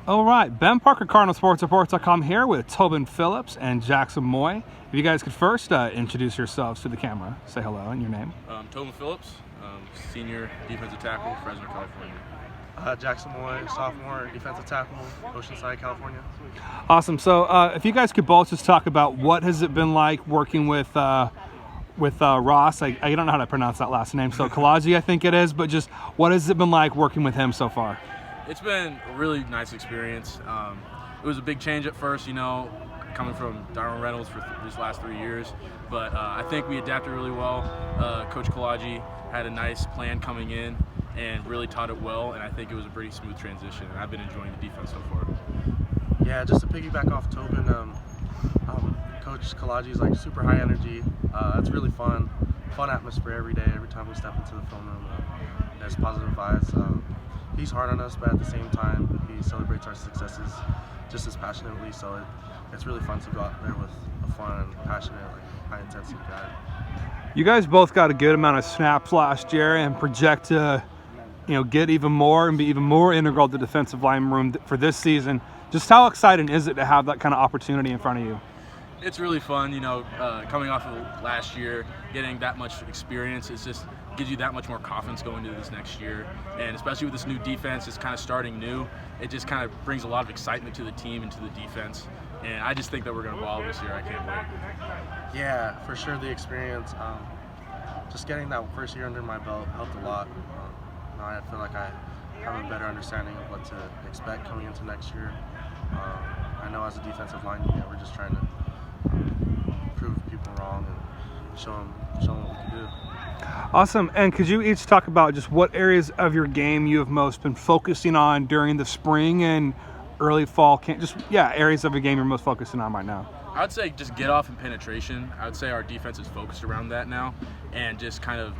All right, Ben Parker, CardinalSportsReports.com here with Tobin Phillips and Jaxson Moi. If you guys could first introduce yourselves to the camera, say hello and your name. Tobin Phillips, senior defensive tackle, Fresno, California. Jaxson Moi, sophomore, defensive tackle, Oceanside, California. Awesome. So if you guys could both just talk about what has it been like working with Ross. I don't know how to pronounce that last name. So Kaale, I think it is. But just what has it been like working with him so far? It's been a really nice experience. It was a big change at first, coming from Darwin Reynolds for these last 3 years. But I think we adapted really well. Coach Kaale had a nice plan coming in and really taught it well. And I think it was a pretty smooth transition. And I've been enjoying the defense so far. Yeah, just to piggyback off Tobin, Coach Kaale is like super high energy. It's really fun atmosphere every day. Every time we step into the film room, there's positive vibes. He's hard on us, but at the same time, he celebrates our successes just as passionately. So it's really fun to go out there with a fun, passionate, high-intensity guy. You guys both got a good amount of snaps last year and project to, get even more and be even more integral to the defensive line room for this season. Just how exciting is it to have that kind of opportunity in front of you? It's really fun, coming off of last year, getting that much experience. It's just gives you that much more confidence going into this next year. And especially with this new defense, it's kind of starting new. It just kind of brings a lot of excitement to the team and to the defense. And I just think that we're going to ball this year. I can't wait. Yeah, for sure the experience. Just getting that first year under my belt helped a lot. Now I feel like I have a better understanding of what to expect coming into next year. I know as a defensive line unit, we're just trying to prove people wrong and show them what we can do. Awesome. And could you each talk about just what areas of your game you have most been focusing on during the spring and early fall camp? Areas of your game you're most focusing on right now. I would say just get off and penetration. I would say our defense is focused around that now and just kind of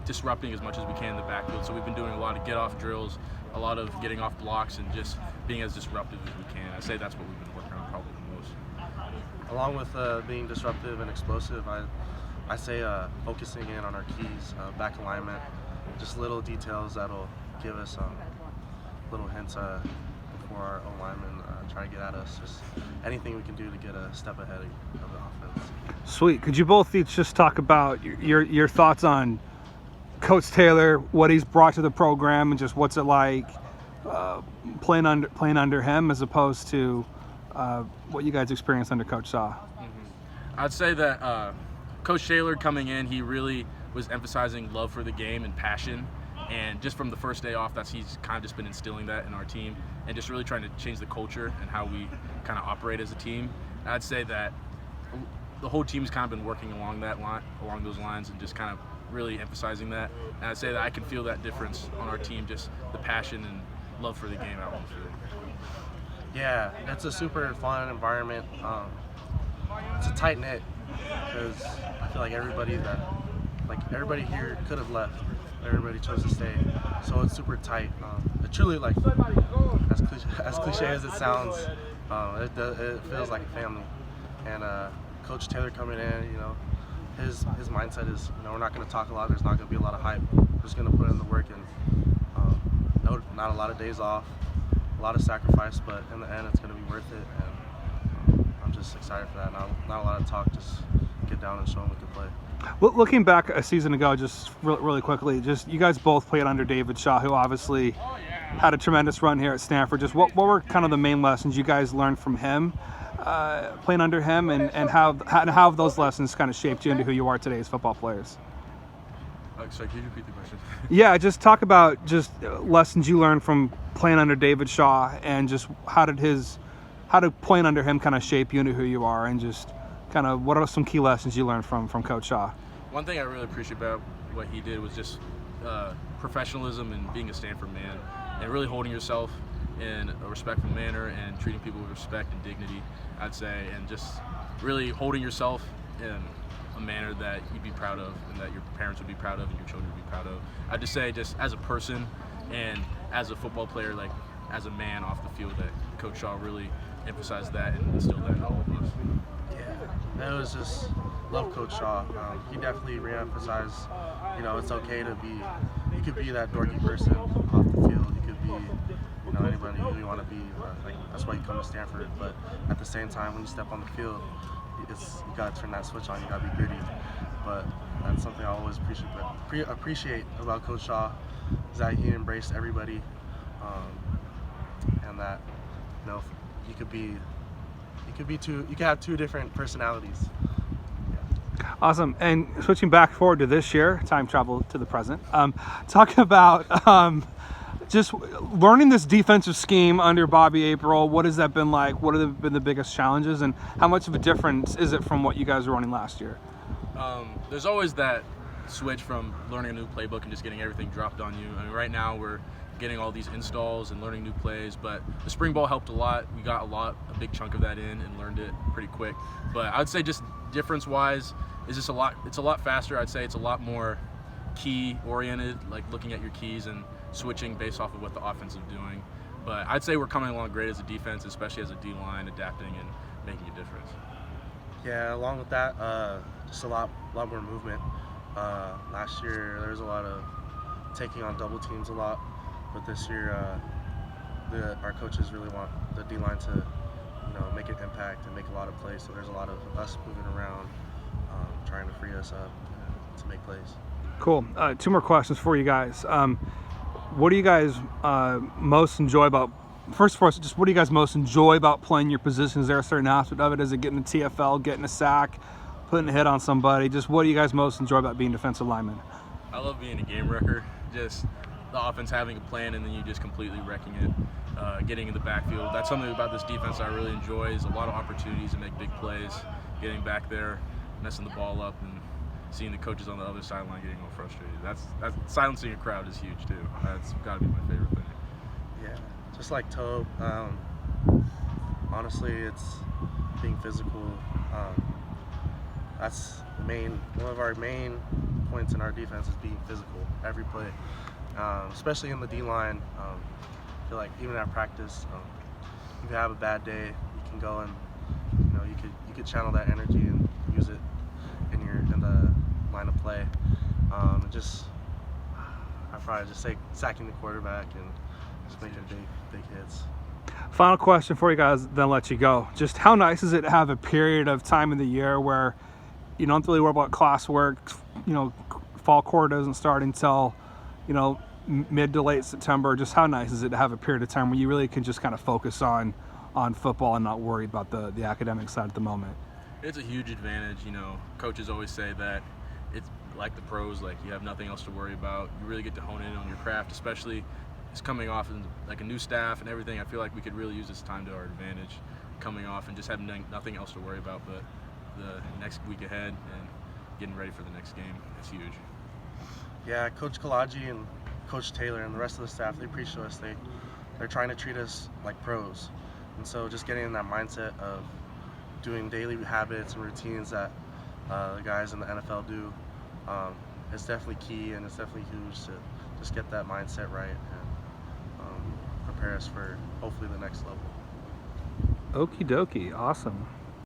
disrupting as much as we can in the backfield. So we've been doing a lot of get-off drills, a lot of getting off blocks, and just being as disruptive as we can. I'd say that's what we've been working on probably the most. Along with being disruptive and explosive, I say focusing in on our keys, back alignment, just little details that'll give us little hints before our O-linemen try to get at us. Just anything we can do to get a step ahead of the offense. Sweet. Could you both each just talk about your thoughts on Coach Taylor, what he's brought to the program, and just what's it like playing under him as opposed to what you guys experienced under Coach Shaw? I'd say that Coach Taylor coming in, he really was emphasizing love for the game and passion. And just from the first day off, he's kind of just been instilling that in our team and just really trying to change the culture and how we kind of operate as a team. I'd say that the whole team's kind of been working along those lines and just kind of really emphasizing that. And I'd say that I can feel that difference on our team, just the passion and love for the game out on the field. Yeah, it's a super fun environment. It's a tight knit because I feel like everybody here could have left. Everybody chose to stay, so it's super tight. It truly, as cliche as it sounds, it feels like a family. And Coach Taylor coming in, his mindset is, we're not going to talk a lot. There's not going to be a lot of hype. We're just going to put in the work and not a lot of days off, a lot of sacrifice, but in the end, it's going to be worth it. And I'm just excited for that. Not a lot of talk, just get down and show them we can play. Well, looking back a season ago, just really quickly, just you guys both played under David Shaw, who obviously had a tremendous run here at Stanford. Just what were kind of the main lessons you guys learned from him, playing under him, and how have those lessons kind of shaped you into who you are today as football players? Sorry, can you repeat the question? Yeah, just talk about just lessons you learned from playing under David Shaw, and just how did playing under him kind of shape you into who you are, and just kind of what are some key lessons you learned from Coach Shaw? One thing I really appreciate about what he did was just professionalism and being a Stanford man and really holding yourself in a respectful manner and treating people with respect and dignity, I'd say, and just really holding yourself in a manner that you'd be proud of and that your parents would be proud of and your children would be proud of. I'd just say, just as a person and as a football player, as a man off the field, that Coach Shaw really emphasized that and instilled that in all of us. Yeah, it was just love Coach Shaw. He definitely re-emphasized, it's okay to be. You could be that dorky person off the field. You could be, anybody who you want to be. Like that's why you come to Stanford. But at the same time, when you step on the field, you gotta turn that switch on. You gotta be gritty. But that's something I always appreciate about Coach Shaw, is that he embraced everybody, and that you could have two different personalities. Awesome. And switching back forward to this year, time travel to the present. Talk about just learning this defensive scheme under Bobby April. What has that been like? What have been the biggest challenges, and how much of a difference is it from what you guys were running last year? There's always that switch from learning a new playbook and just getting everything dropped on you. I mean, right now we're getting all these installs and learning new plays, but the spring ball helped a lot. We got a big chunk of that in and learned it pretty quick. But I would say just difference-wise, it's a lot faster. I'd say it's a lot more key oriented, like looking at your keys and switching based off of what the offense is doing. But I'd say we're coming along great as a defense, especially as a D-line, adapting and making a difference. Yeah, along with that, just a lot more movement. Last year there was a lot of taking on double teams a lot, but this year our coaches really want the D-line to make an impact and make a lot of plays. So there's a lot of us moving around, trying to free us up to make plays. Cool. 2 more questions for you guys. What do you guys most enjoy about? First of all, just what do you guys most enjoy about playing your position? Is there a certain aspect of it? Is it getting the TFL, getting a sack, putting a hit on somebody? Just what do you guys most enjoy about being defensive linemen? I love being a game wrecker. Just the offense having a plan and then you just completely wrecking it, getting in the backfield. That's something about this defense I really enjoy, is a lot of opportunities to make big plays, getting back there, messing the ball up, and seeing the coaches on the other sideline getting all frustrated. That's silencing a crowd is huge too. That's got to be my favorite thing. Yeah, just like Tobe, honestly, it's being physical. That's one of our main points in our defense is being physical every play, especially in the D-line. I feel like even at practice, if you have a bad day, you can go and you could channel that energy and use it in the line of play. I'd probably just say sacking the quarterback and just making big hits. Final question for you guys, then let you go. Just how nice is it to have a period of time in the year where you don't really worry about classwork? Fall quarter doesn't start until mid to late September. Just how nice is it to have a period of time where you really can just kind of focus on football and not worry about the academic side at the moment? It's a huge advantage. Coaches always say that it's like the pros, like you have nothing else to worry about. You really get to hone in on your craft, especially it's coming off in like a new staff and everything. I feel like we could really use this time to our advantage, coming off and just having nothing else to worry about but the next week ahead and getting ready for the next game. It's huge. Yeah, Coach Kaale and Coach Taylor and the rest of the staff, they preach to us. They're trying to treat us like pros, and so just getting in that mindset of doing daily habits and routines that the guys in the NFL do is definitely key, and it's definitely huge to just get that mindset right and prepare us for hopefully the next level. Okie dokie, awesome.